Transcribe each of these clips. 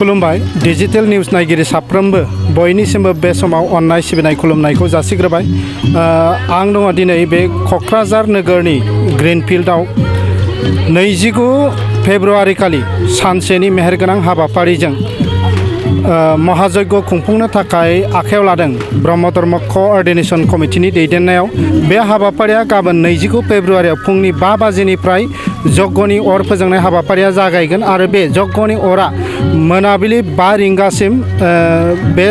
खुलुमबाय digital news नायगिरि साफ्रोमबो बयनिसिमबो बे समाव अननाय सिबिनाय खुलुमनायखौ जासिग्रोबाय। आं दङ दिनै बे क'क्राझार नोगोरनि ग्रीनफील्डआव 29 फेब्रुआरि खालि सानसेनि मेहेरगोनां हाबाफारिजों महायज्ञ खुंफुंनो थाखाय आखायाव लादों ब्रह्म धर्म क'अर्डिनेशन कमिटिनि दैदेननायाव। बे हाबाफारिया गाबोन 29 फेब्रुआरियाव फुंनि 5 बाजिनिफ्राय यज्ञनि अर फोजोंनाय हाबाफारिया जागायगोन आरो बे यज्ञनि अरा मोनाबिलि 5 रिंगासिम बे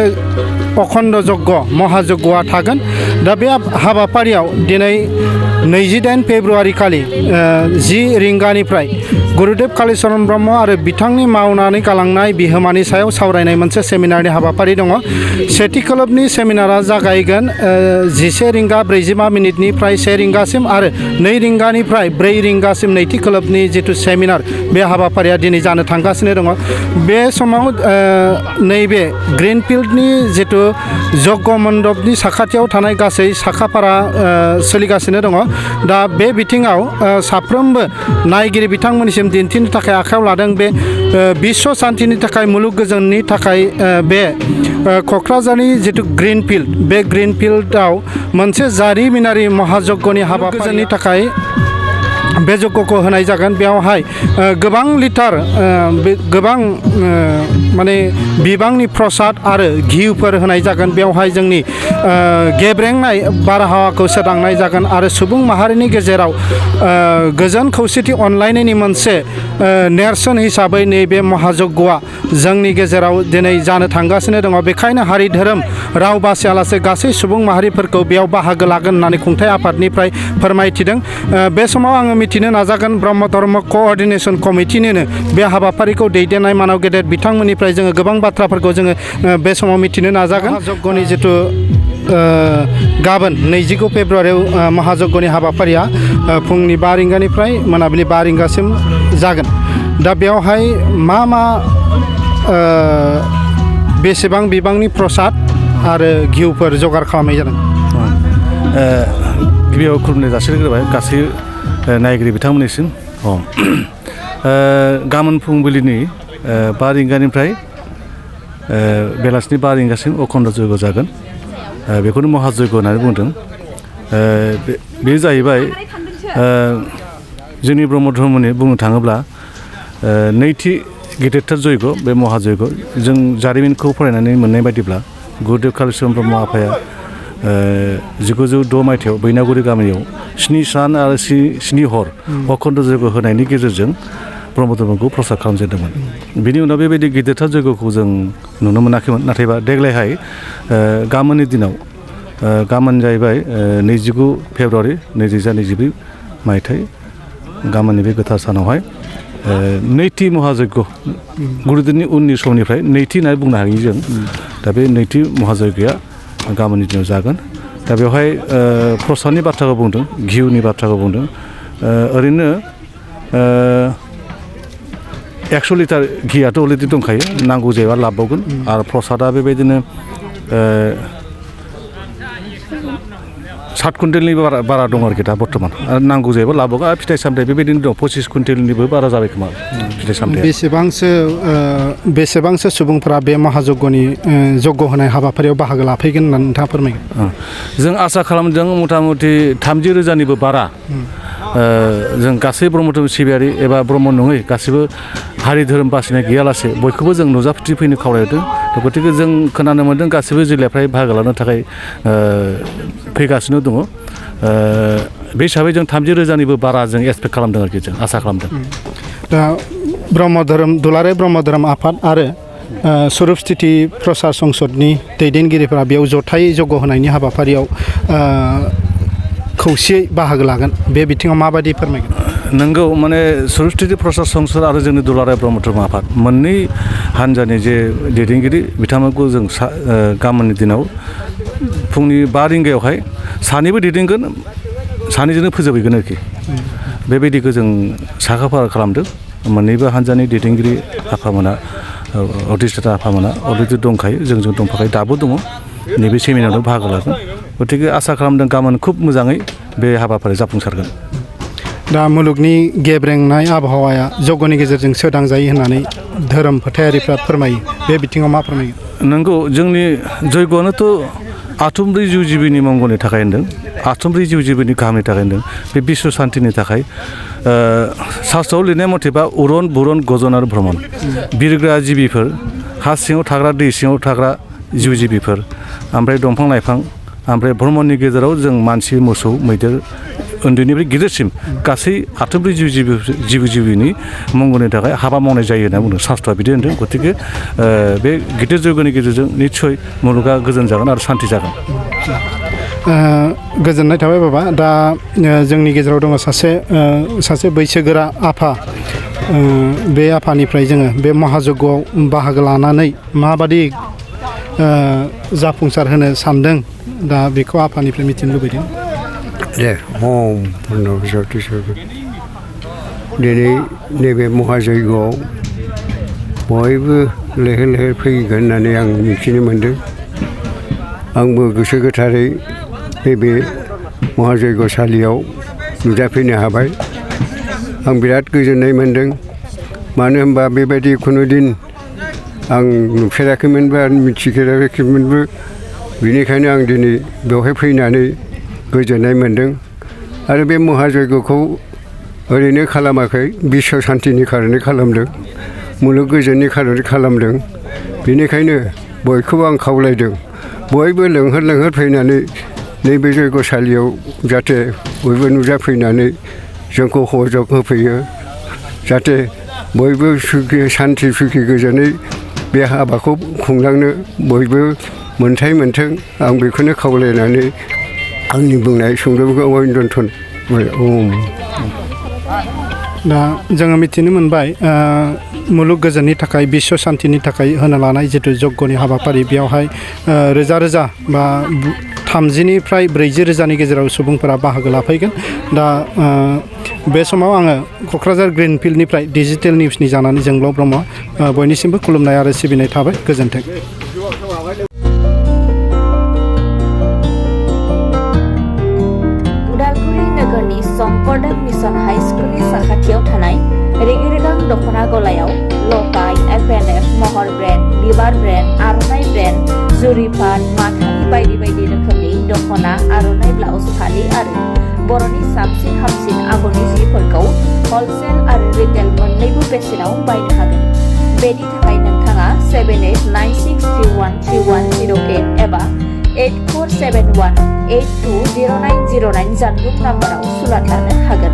अखण्ड यज्ञ महायज्ञआ थागोन। दा बे हाबाफारियाव दिनै 28 फेब्रुआरि खालि 10 रिंगानिफ्राय गुरुदेव कालीचरण ब्रह्म आरो बिथांनि मावनानै गालांनाय बिहोमानि सायाव सावरायनाय मोनसे सेमिनारनि हाबाफारि दङ। सेथि खोलोबनि सेमिनारा जागायगोन 11 रिंगा 45 मिनिटनिफ्राय 1 रिंगासिम आरो 2 रिंगानिफ्राय 4 रिंगासिम नैथि खोलोबनि जिथु सेमिनार बे हाबाफारिया दिनै जानो थांगासिनो दङ। बे समाव नैबे ग्रीनफील्डनि जिथु यज्ञ मण्डपनि साखाथियाव थानाय गासै साखाफारा सोलिगासिनो दङ। दा बे बिथिङाव साफ्रोमबो नायगिरि बिथांमोननिसिम दिन्थिनो थाखाय आखायाव लादों बे विश्व शान्तिनि थाखाय मुलुग गोजोननि थाखाय बे क'क्राझारनि जिथु ग्रीनफील्ड बे ग्रीनफील्डआव मोनसे जारिमिनारि महायज्ञनि हाबाफारिनि थाखाय बे यज्ञखौ होनाय जागोन। बेयावहाय गोबां लिटार गोबां माने बिबांनि प्रसाद आरो घिउफोर होनाय जागोन। बेवहाय जोंनि गेब्रेंनाय बारहावाखौ सोदांनाय जागोन आरो सुबुं माहारिनि गेजेराव गोजोन खौसेथि अनलायनायनि मोनसे नेरसोन हिसाबै नैबे महायज्ञआ जोंनि गेजेराव दिनै जानो थांगासिनो दङ। बेखायनो हारि धोरोम राव बासियालासे गासै सुबुं माहारिफोरखौ बेयाव बाहागो लागोन होननानै खुंथाय आफादनिफ्राय फोरमायथिदों। बे समाव आङो मिथिनो नाजागोन ब्रह्म धर्म क'अर्डिनेशन कमिटिनिनो बे हाबाफारिखौ दैदेननाय मानव गेदेर बिथांमोननिफ्राय जोङो गोबां बाथ्राफोरखौ जोङो बे समाव मिथिनो नाजागोन। महायज्ञनि जिथु गाबोन 29 फेब्रुआरियाव महायज्ञनि हाबाफारिया फुंनि 5 रिंगानिफ्राय मोनाबिलि 5 रिंगासिम जागोन। दा बेवहाय मा बेसेबां बिबांनि प्रसाद आरो घिउफोर जगार खालामनाय जादों? गिबियाव खुलुमनाय जासिग्रोबाय गासै नायगिरि बिथांमोननिसिम। गाबोन फुंबिलिनि 5 रिंगानिफ्राय बेलासिनि 5 रिंगासिम अखण्ड यज्ञ जागोन। बेखौनो महायज्ञ होननानै बुंदों। बे जाहैबाय जोंनि ब्रह्म धर्मनि बुंनो थाङोब्ला नैथि गेदेरथार यज्ञ बे महायज्ञ। जों जारिमिनखौ फरायनानै मोननाय बायदिब्ला गुरुदेव कालीचरण ब्रह्म आफाया 1906 मायथाइयाव बैनागुरि गामियाव 7 सान आरो 7 हर अखण्ड यज्ञ होनायनि गेजेरजों ब्रह्म धर्मखौ प्रसार खालामजेनदोंमोन। बिनि उनाव बेबायदि गिदिरथार यज्ञखौ जों नुनो मोनाखैमोन। नाथायबा देग्लायहाय गाबोननि दिनाव गाबोन जाहैबाय 29 फेब्रुआरि 2022 मायथाइ गाबोननि बे गोथार सानावहाय नैथि महायज्ञ गुरुदेवनि उननि समनिफ्राय नैथि होननानै बुंनो हायो जों। दा बे नैथि महायज्ञआ गाबोननि दिनाव जागोन। दा बेवहाय प्रसादनि बाथ्राखौ बुंदों, घिउनि बाथ्राखौ बुंदों। ओरैनो 100 लिटार घियाथ' अलरेडि दंखायो, नांगौ जायोबा लाबावगोन। आरो प्रसादा बेबायदिनो 7 कुइन्टेलनिबो बारा दं आरोखि दा बर्थमान। आरो नांगौ जायोबा लाबावगोन। आरो फिथाइ सामथाइ बेबायदिनो दं 25 कुइन्टेलनिबो बारा जाबाय खोमा फिथाइ सामथाइ। बेसेबांसो सुबुंफोरा बे महायज्ञनि यज्ञ होनाय हाबाफारियाव बाहागो लाफैगोन होननानै नोंथाङा फोरमायगोन? जों आसा खालामदों मथा मथि 30,000निबो बारा। जों गासै ब्रह्म धोरोम सिबियारि एबा ब्रह्म नङै गासैबो हारि धोरोम बासिनाय गैयालासे बयखौबो जों नुजाफुथि फैनो खावलायदों। गतिके जों खोनानो मोन्दों गासैबो जिल्लानिफ्राय बाहागो लानो थाखाय फैगासिनो दङ। बे हिसाबै जों 30,000निबो बारा जों एक्सपेक्ट खालामदों आरोखि, जों आसा खालामदों। दा दुलाराय ब्रह्म धोरोम आफाद आरो स्वरुप स्थिति प्रसार संसदनि दैदेनगिरिफोरा बेयाव जथायै यज्ञ होनायनि हाबाफारियाव खौसेयै बाहागो लागोन। बे बिथिङाव माबायदि फोरमायगोन? नंगौ, माने स्वरुप स्थिति प्रसार संसद आरो जोंनि दुलाराय ब्रह्म धर्म आफाद मोननै हान्जानि जे दैदेनगिरि बिथांमोनखौ जों गाबोननि दिनाव फुंनि 5 रिंगायावहाय सानैबो दैदेनगोन, सानैजोंनो फोजोबहैगोन आरोखि। बेबायदिखौ जों साखाफारा खालामदों। मोननैबो हान्जानि दैदेनगिरि आफामोना अधिष्ठाता आफामोना अलरेडि दंखायो, जोंजों दंफाखायो, दाबो दङ। नैबे सेमिनाराव बाहागो लागोन। गतिके आसा खालामदों गाबोन खुब मोजाङै बे हाबाफारिया जाफुंसारगोन। दा मुलुगनि गेब्रेंनाय आबहावाया जौगानि गेजेरजों सोदांजायो होननानै धोरोम फोथायारिफ्रा फोरमायो बे बिथिङाव मा फोरमायो? नंगौ जोंनि जयग'आनोथ' आथुमब्रै जिउ जिबिनि मंगलनि थाखाय होनदों आथुमब्रै जिउ जिबिनि गाहामनि थाखाय होनदों बे बिश्व शान्तिनि थाखाय शास्त्रआव लिरनाय मथेबा उरन बुरन गजन आरो भ्रमण बिरग्रा जिबिफोर हा सिङाव थाग्रा दै सिङाव थाग्रा जिउ जिबिफोर ओमफ्राय दंफां लाइफां ओमफ्राय भ्रमणनि गेजेराव जों मानसि मोसौ मैदेर उन्दैनिफ्राय गिदिरसिम गासै आथुमब्रै जिउ जिबिनि मंगलनि थाखाय हाबा मावनाय जायो होनना बुंदों शास्त्रआ बिदि होनदों गतिके बे गिदिर जयग'नि गेजेरजों निस्सय मुलुगा गोजोन जागोन आरो शान्ति जागोन। गोजोननाय थाबाय बाबा। दा जोंनि गेजेराव दङ सासे बैसोगोरा आफा बे आफानिफ्राय जोङो बे महायज्ञआव बाहागो लानानै माबादि जाफुंसार होनो सानदों दा बेखौ आफानिफ्राय मिथिनो लुबैदों। दे ओम प्रणब ज्योतिषर दिनै नैबे महायज्ञआव बयबो लैहोर लैहोर फैगोन होननानै आं मिथिनो मोन्दों। आंबो गोसो गोथारै नैबे महायज्ञसालियाव नुजाफैनो हाबाय। आं बिराद गोजोननाय मोन्दों। मानो होनबा बेबायदि खुनु दिन आं नुफेराखैमोनबो आरो मिथिफेराखैमोनबो। बेनिखायनो आं दिनै बेवहाय फैनानै गोजोननाय मोन्दों। आरो बे महायज्ञखौ ओरैनो खालामाखै, बिश्व शान्तिनि खारनै खालामदों, मुलुग गोजोननि खारनै खालामदों। बेनिखायनो बयखौबो आं खावलायदों बयबो लेंहर फैनानै नैबे जयग'सालियाव जाहाथे बयबो नुजाफैनानै जोंखौ सहयोग होफैयो, जाहाथे बयबो सुखि शान्ति सुखि गोजोनै बे हाबाखौ खुंलांनो बयबो मोन्थाय मोन्थों। आं बेखौनो खावलायनानै आंनि बुंनाय सुंद'खौ दोनथ'बाय। ओम। दा जोङो मिथिनो मोनबाय मुलुग गोजोननि थाखाय बिश्व शान्तिनि थाखाय होनो लानाय जिथु यज्ञनि हाबाफारि बेयावहाय रोजा रोजा बा 30निफ्राय 40 रोजानि गेजेराव सुबुंफोरा बाहागो लाफैगोन। दा बे समाव आङो क'क्राझार ग्रिनफिल्डनिफ्राय डिजिटेल निउसनि जानानै जोंब्लाव ब्रह्म बयनिसिमबो खुलुमनाय आरो सिबिनाय थाबाय। गोजोन्थों। शंकरदेव मिशन हाई स्कुलनि साखाथियाव थानाय रेगे-रेगां दख'ना गलायाव लफाय, FNF, महर ब्रेन्ड, बिबार ब्रेन्ड, आर'नाइ ब्रेन्ड, जुरिपाट, माथानि बायदि बायदि रोखोमनि दख'ना, आर'नाइ ब्लाउस, फालि आरो बर'नि साबसिन हामसिन आगरनि जिफोरखौ हलसेल आरो रिटेल मोन्नैबो बेसेनाव बायनो हागोन। बेनि थाखाय नोंथाङा 7896313108 एबा 8471820909 जानबुं नाम्बाराव सुलाद लानो हागोन।